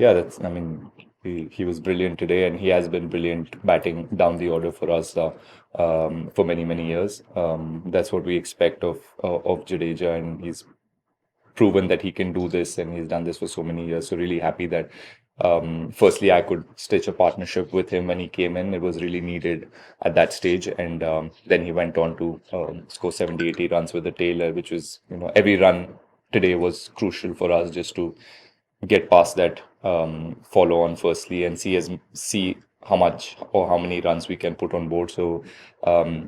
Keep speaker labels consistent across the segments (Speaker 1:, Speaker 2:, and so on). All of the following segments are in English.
Speaker 1: Yeah, I mean, he was brilliant today, and he has been brilliant batting down the order for us for many, many years. That's what we expect of Jadeja, and he's proven that he can do this, and he's done this for so many years. So really happy that firstly I could stitch a partnership with him when he came in. It was really needed at that stage, and then he went on to score 70, 80 runs with the Taylor, which was, every run today was crucial for us just to get past that follow on firstly and see how much or how many runs we can put on board. So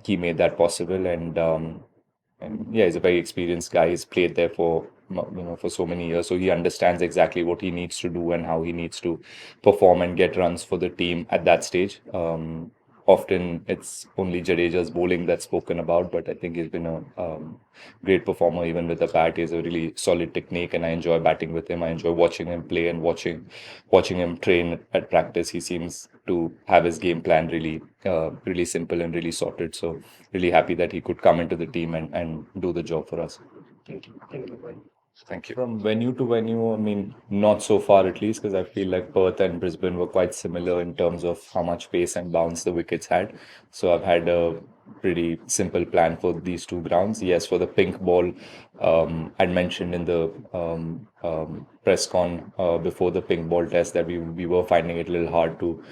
Speaker 1: he made that possible, and yeah, he's a very experienced guy. He's played there for for so many years, so he understands exactly what he needs to do and how he needs to perform and get runs for the team at that stage. Often it's only Jadeja's bowling that's spoken about, but I think he's been a great performer even with the bat. He has a really solid technique, and I enjoy batting with him. I enjoy watching him play and watching him train at practice. He seems to have his game plan really simple and really sorted. So really happy that he could come into the team and do the job for us.
Speaker 2: Thank you. Thank you. Bye.
Speaker 1: Thank you. From venue to venue, I mean, not so far at least, because I feel like Perth and Brisbane were quite similar in terms of how much pace and bounce the wickets had. So I've had a pretty simple plan for these two grounds. Yes, for the pink ball, I'd mentioned in the press con before the pink ball test that we were finding it a little hard to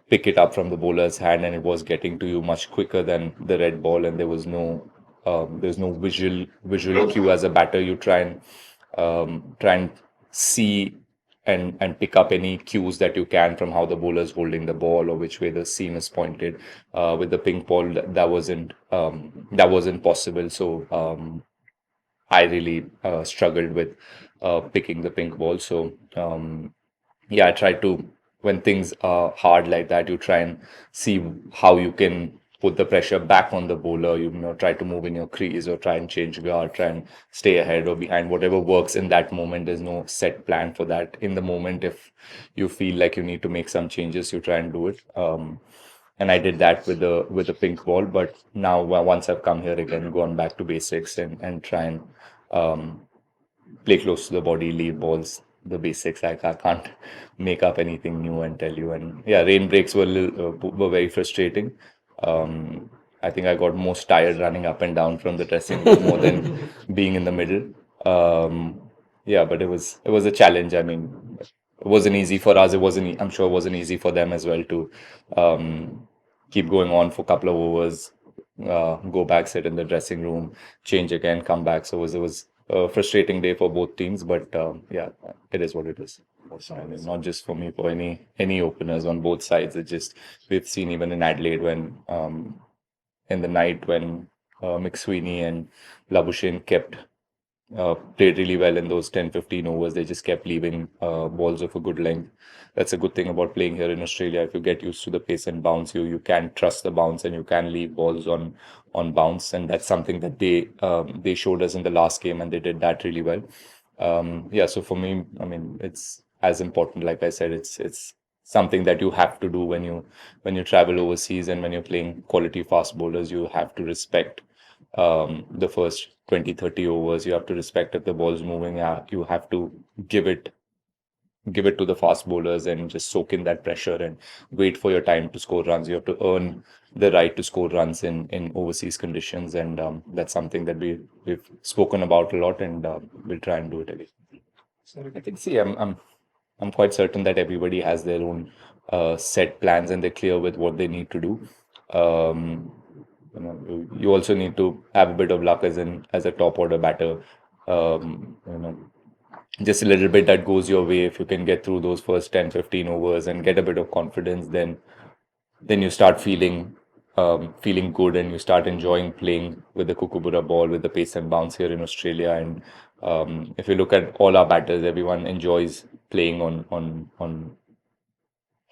Speaker 1: pick it up from the bowler's hand, and it was getting to you much quicker than the red ball, and there's no visual cue as a batter. You try and see and pick up any cues that you can from how the bowler is holding the ball or which way the seam is pointed. With the pink ball, that wasn't possible. So I really struggled with picking the pink ball. So yeah, I try to, when things are hard like that, you try and see how you can put the pressure back on the bowler. Try to move in your crease or try and change guard, try and stay ahead or behind, whatever works in that moment. There's no set plan for that. In the moment, if you feel like you need to make some changes, you try and do it. And I did that with the pink ball. But now, once I've come here again, gone back to basics and try and um, play close to the body, leave balls, the basics. I can't make up anything new and tell you. And yeah, rain breaks were very frustrating. I think I got most tired running up and down from the dressing room more than being in the middle. Um, yeah, but it was a challenge. I mean, it wasn't easy for us. I'm sure it wasn't easy for them as well to keep going on for a couple of overs, go back, sit in the dressing room, change again, come back. So it was a frustrating day for both teams, but yeah, it is what it is. I mean, not just for me, for any openers on both sides. It just we've seen even in Adelaide when in the night when McSweeney and Labuschagne played really well in those 10, 15 overs. They just kept leaving balls of a good length. That's a good thing about playing here in Australia. If you get used to the pace and bounce, you can trust the bounce and you can leave balls on bounce. And that's something that they showed us in the last game, and they did that really well. Yeah, so for me, I mean, it's as important. Like I said, it's something that you have to do when you travel overseas and when you're playing quality fast bowlers. You have to respect the first 20, 30 overs. You have to respect if the ball's moving. Yeah, you have to give it give it to the fast bowlers and just soak in that pressure and wait for your time to score runs. You have to earn the right to score runs in overseas conditions, and that's something that we've spoken about a lot, and we'll try and do it again.
Speaker 2: Sorry.
Speaker 1: I think, see, I'm quite certain that everybody has their own set plans and they're clear with what they need to do. Um, you also need to have a bit of luck as a top order batter. Just a little bit that goes your way. If you can get through those first 10, 15 overs and get a bit of confidence, then you start feeling good, and you start enjoying playing with the Kookaburra ball, with the pace and bounce here in Australia. And if you look at all our batters, everyone enjoys playing on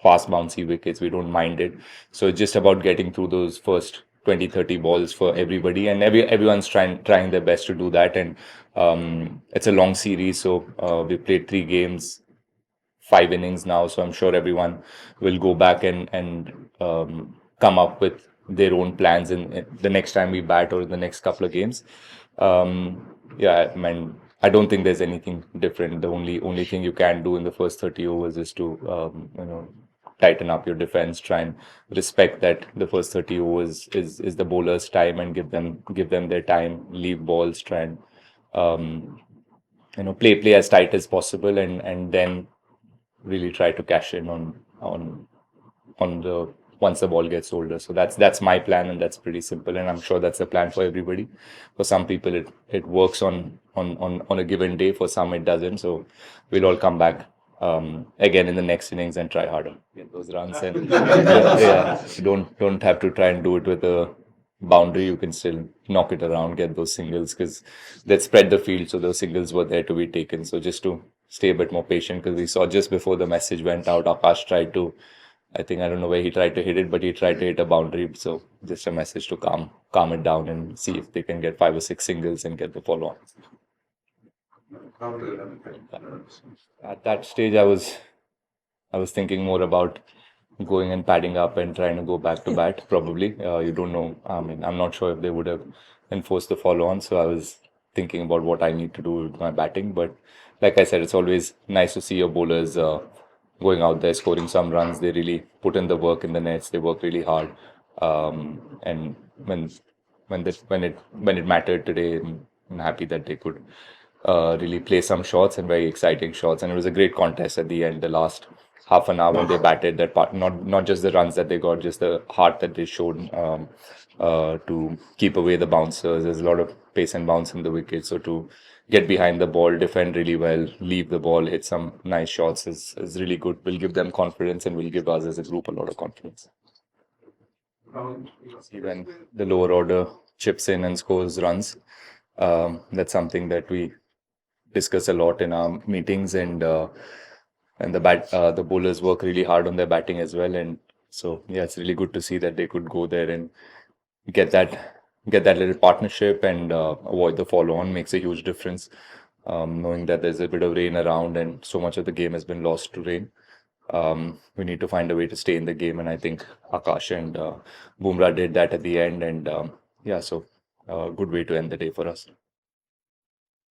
Speaker 1: fast bouncy wickets. We don't mind it. So it's just about getting through those first 20, 30 balls for everybody, and everyone's trying their best to do that. And it's a long series, so we played 3 games, 5 innings now, so I'm sure everyone will go back and come up with their own plans in the next time we bat or the next couple of games. Yeah, I mean, I don't think there's anything different. The only thing you can do in the first 30 overs is to tighten up your defense, try and respect that the first 30 overs is the bowler's time, and give them their time, leave balls, try and um, play as tight as possible, and then really try to cash in on the once the ball gets older. So that's my plan, and that's pretty simple, and I'm sure that's a plan for everybody. For some people it works on a given day, for some it doesn't. So we'll all come back again in the next innings and try harder, get those runs. And yeah, you don't have to try and do it with a boundary. You can still knock it around, get those singles, because they spread the field, so those singles were there to be taken. So just to stay a bit more patient, because we saw just before the message went out, Akash tried to, I think, I don't know where he tried to hit it, but he tried to hit a boundary. So just a message to calm it down and see if they can get 5 or 6 singles and get the follow on. At that stage, I was thinking more about going and padding up and trying to go back to bat. Probably, you don't know. I mean, I'm not sure if they would have enforced the follow on. So I was thinking about what I need to do with my batting. But like I said, it's always nice to see your bowlers going out there scoring some runs. They really put in the work in the nets. They work really hard. And when it mattered today, I'm happy that they could really play some shots, and very exciting shots. And it was a great contest at the end. The last half an hour when they batted, that part, not just the runs that they got, just the heart that they showed to keep away the bouncers. There's a lot of pace and bounce in the wicket, so to get behind the ball, defend really well, leave the ball, hit some nice shots is really good. Will give them confidence, and will give us as a group a lot of confidence. When the lower order chips in and scores runs, that's something that we discuss a lot in our meetings, and the bowlers work really hard on their batting as well. And so yeah, it's really good to see that they could go there and get that little partnership, and avoid the follow on makes a huge difference. Knowing that there's a bit of rain around and so much of the game has been lost to rain, we need to find a way to stay in the game, and I think Akash and Bumrah did that at the end, and yeah, so good way to end the day for us.